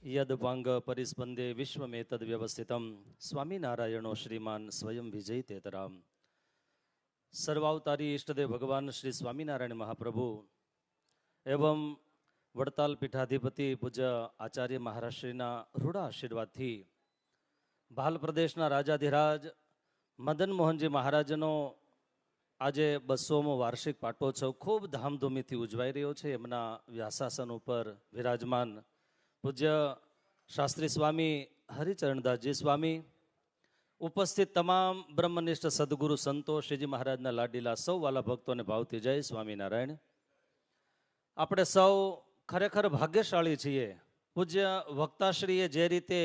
યદવાંગ પરિસ્પંદે વિશ્વમેતદ વ્યવસ્થિતમ સ્વામિનારાયણો શ્રીમાન સ્વયં વિજય તેતરામ. સર્વાવતારી ઈષ્ટદેવ ભગવાન શ્રી સ્વામિનારાયણ મહાપ્રભુ એવં વડતાલ પીઠાધિપતિ પૂજ્ય આચાર્ય મહારાજશ્રીના રૂઢ આશીર્વાદથી ભાલ પ્રદેશના રાજાધિરાજ મદન મોહનજી મહારાજનો આજે 200મો વાર્ષિક પાટોત્સવ ખૂબ ધામધૂમીથી ઉજવાઈ રહ્યો છે. એમના વ્યાસાસન ઉપર વિરાજમાન પૂજ્ય શાસ્ત્રી સ્વામી હરિચરણદાસજી સ્વામી, ઉપસ્થિત તમામ બ્રહ્મનિષ્ઠ સદગુરુ સંતો, શ્રીજી મહારાજના લાડીલા સૌ વાલા ભક્તોને ભાવથી જય સ્વામિનારાયણ. આપણે સૌ ખરેખર ભાગ્યશાળી છીએ. પૂજ્ય વક્તાશ્રીએ જે રીતે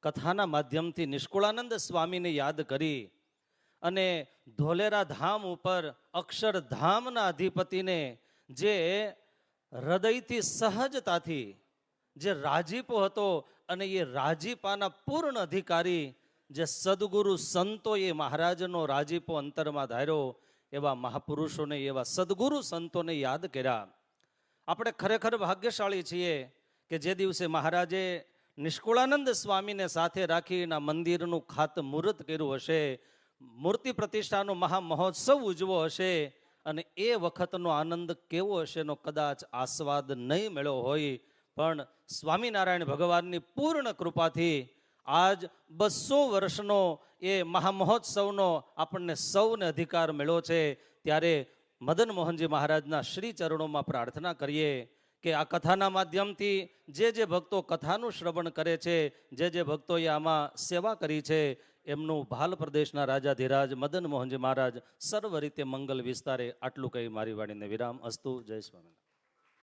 કથાના માધ્યમથી નિષ્કુળાનંદ સ્વામીને યાદ કરી અને ધોલેરા ધામ ઉપર અક્ષરધામના અધિપતિને જે હૃદયથી સહજતાથી જે રાજીપો હતો અને એ રાજીપાના પૂર્ણ અધિકારી જે સદગુરુ સંતોએ મહારાજનો રાજીપો અંતરમાં ધાર્યો, એવા મહાપુરુષોને, એવા સદગુરુ સંતોને યાદ કર્યા. આપણે ખરેખર ભાગ્યશાળી છીએ કે જે દિવસે મહારાજે નિષ્કુળાનંદ સ્વામીને સાથે રાખીને મંદિરનું ખાતમુહૂર્ત કર્યું હશે, મૂર્તિ પ્રતિષ્ઠાનો મહામહોત્સવ ઉજવો હશે, અને એ વખતનો આનંદ કેવો હશે એનો કદાચ આસ્વાદ નહીં મળ્યો હોય. પણ સ્વામિનારાયણ ભગવાનની પૂર્ણ કૃપાથી આજ 200 વર્ષનો એ મહામહોત્સવનો આપણને સૌને અધિકાર મળ્યો છે. ત્યારે મદન મોહનજી મહારાજના શ્રી ચરણોમાં પ્રાર્થના કરીએ કે આ કથાના માધ્યમથી જે ભક્તો કથાનું શ્રવણ કરે છે, જે ભક્તોએ આમાં સેવા કરી છે, એમનું ભાલ પ્રદેશના રાજાધિરાજ મદન મોહનજી મહારાજ સર્વ રીતે મંગલ વિસ્તારે. આટલું કહી મારી વાણીને વિરામ. અસ્તુ. જય સ્વામિનારાયણ.